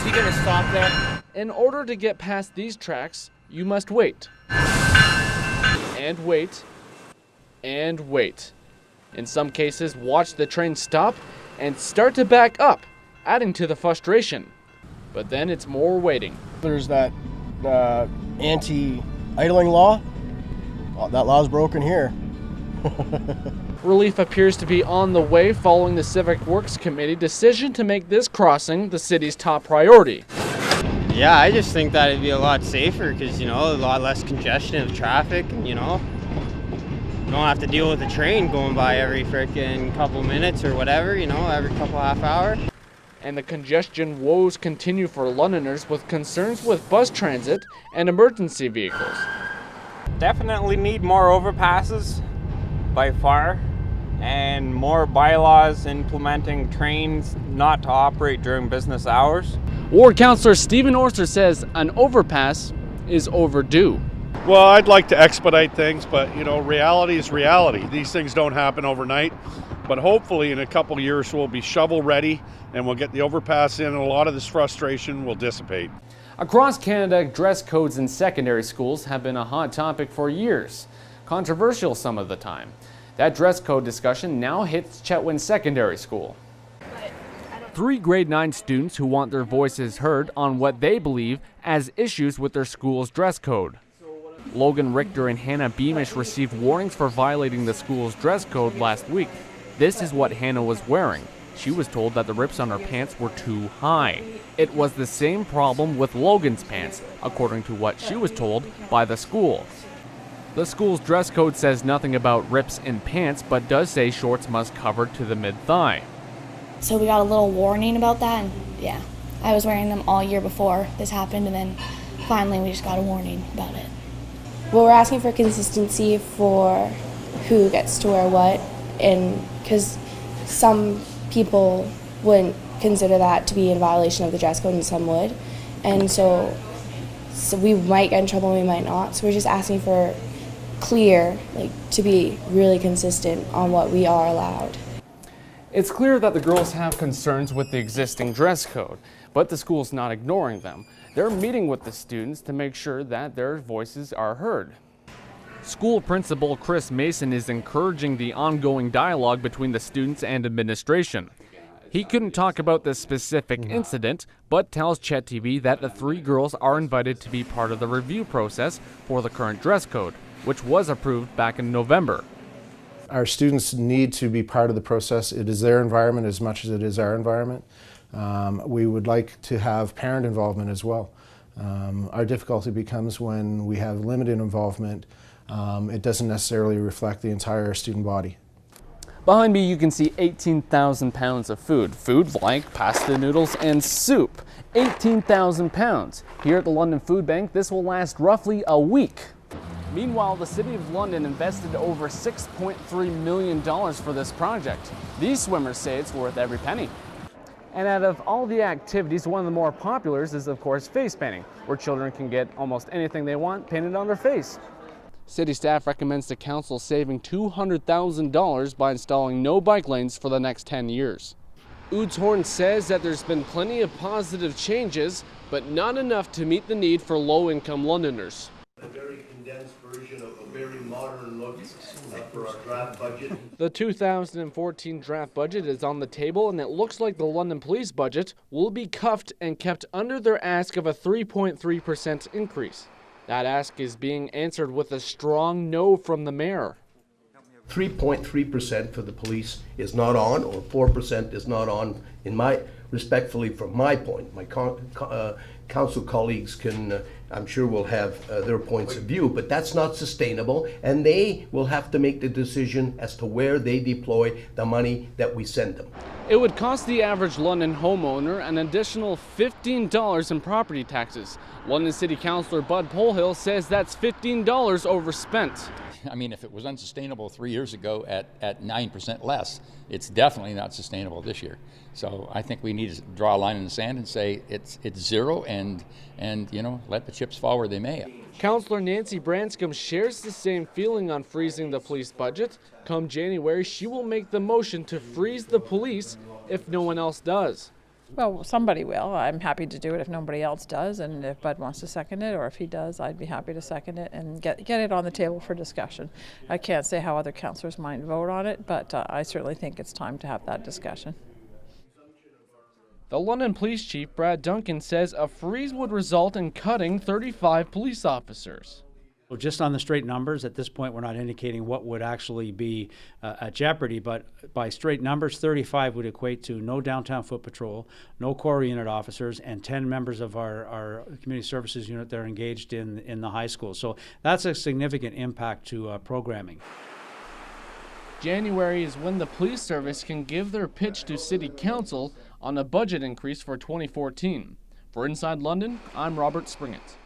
he gonna stop there? In order to get past these tracks, you must wait. And wait. And wait. In some cases, watch the train stop and start to back up, adding to the frustration. But then it's more waiting. There's that anti-idling law. Oh, that law's broken here. Relief appears to be on the way following the Civic Works Committee decision to make this crossing the city's top priority. Yeah, I just think that it'd be a lot safer because, a lot less congestion of traffic and, you don't have to deal with a train going by every freaking couple minutes or whatever, every couple half hour. And the congestion woes continue for Londoners with concerns with bus transit and emergency vehicles. Definitely need more overpasses by far, and more bylaws implementing trains not to operate during business hours. Ward Councillor Stephen Orser says an overpass is overdue. Well, I'd like to expedite things, but reality is reality. These things don't happen overnight, but hopefully in a couple of years we'll be shovel ready and we'll get the overpass in and a lot of this frustration will dissipate. Across Canada, dress codes in secondary schools have been a hot topic for years. Controversial some of the time. That dress code discussion now hits Chetwynd Secondary School. 3 grade 9 students who want their voices heard on what they believe as issues with their school's dress code. Logan Richter and Hannah Beamish received warnings for violating the school's dress code last week. This is what Hannah was wearing. She was told that the rips on her pants were too high. It was the same problem with Logan's pants, according to what she was told by the school. The school's dress code says nothing about rips in pants, but does say shorts must cover to the mid-thigh. So we got a little warning about that, and yeah, I was wearing them all year before this happened, and then finally we just got a warning about it. Well, we're asking for consistency for who gets to wear what, and because some people wouldn't consider that to be in violation of the dress code and some would, and so we might get in trouble, we might not. So we're just asking for to be really consistent on what we are allowed. It's clear that the girls have concerns with the existing dress code, but the school's not ignoring them. They're meeting with the students to make sure that their voices are heard. School principal Chris Mason is encouraging the ongoing dialogue between the students and administration. He couldn't talk about the specific incident, but tells Chet TV that the 3 girls are invited to be part of the review process for the current dress code, which was approved back in November. Our students need to be part of the process. It is their environment as much as it is our environment. We would like to have parent involvement as well. Our difficulty becomes when we have limited involvement, it doesn't necessarily reflect the entire student body. Behind me you can see 18,000 pounds of food. Food like pasta noodles and soup. 18,000 pounds. Here at the London Food Bank, this will last roughly a week. Meanwhile, the City of London invested over $6.3 million for this project. These swimmers say it's worth every penny. And out of all the activities, one of the more popular is, of course, face painting, where children can get almost anything they want painted on their face. City staff recommends the council saving $200,000 by installing no bike lanes for the next 10 years. Oudtshoorn says that there's been plenty of positive changes, but not enough to meet the need for low-income Londoners. A very condensed version of a very modern look for our draft budget. The 2014 draft budget is on the table, and it looks like the London Police budget will be cuffed and kept under their ask of a 3.3% increase. That ask is being answered with a strong no from the mayor. 3.3% for the police is not on, or 4% is not on, respectfully from my point. My council colleagues can, I'm sure will have their points of view, but that's not sustainable, and they will have to make the decision as to where they deploy the money that we send them. It would cost the average London homeowner an additional $15 in property taxes. London City Councillor Bud Polhill says that's $15 overspent. I mean, if it was unsustainable 3 years ago at 9% less, it's definitely not sustainable this year. So I think we need to draw a line in the sand and say it's zero, and let the chips fall where they may. Councillor Nancy Branscombe shares the same feeling on freezing the police budget. Come January, she will make the motion to freeze the police if no one else does. Well, somebody will. I'm happy to do it if nobody else does, and if Bud wants to second it, or if he does, I'd be happy to second it and get it on the table for discussion. I can't say how other councillors might vote on it, but I certainly think it's time to have that discussion. The London Police Chief, Brad Duncan, says a freeze would result in cutting 35 police officers. Well, just on the straight numbers, at this point, we're not indicating what would actually be at jeopardy, but by straight numbers, 35 would equate to no downtown foot patrol, no core unit officers, and 10 members of our community services unit that are engaged in the high school. So that's a significant impact to programming. January is when the police service can give their pitch to City Council on a budget increase for 2014. For Inside London, I'm Robert Springett.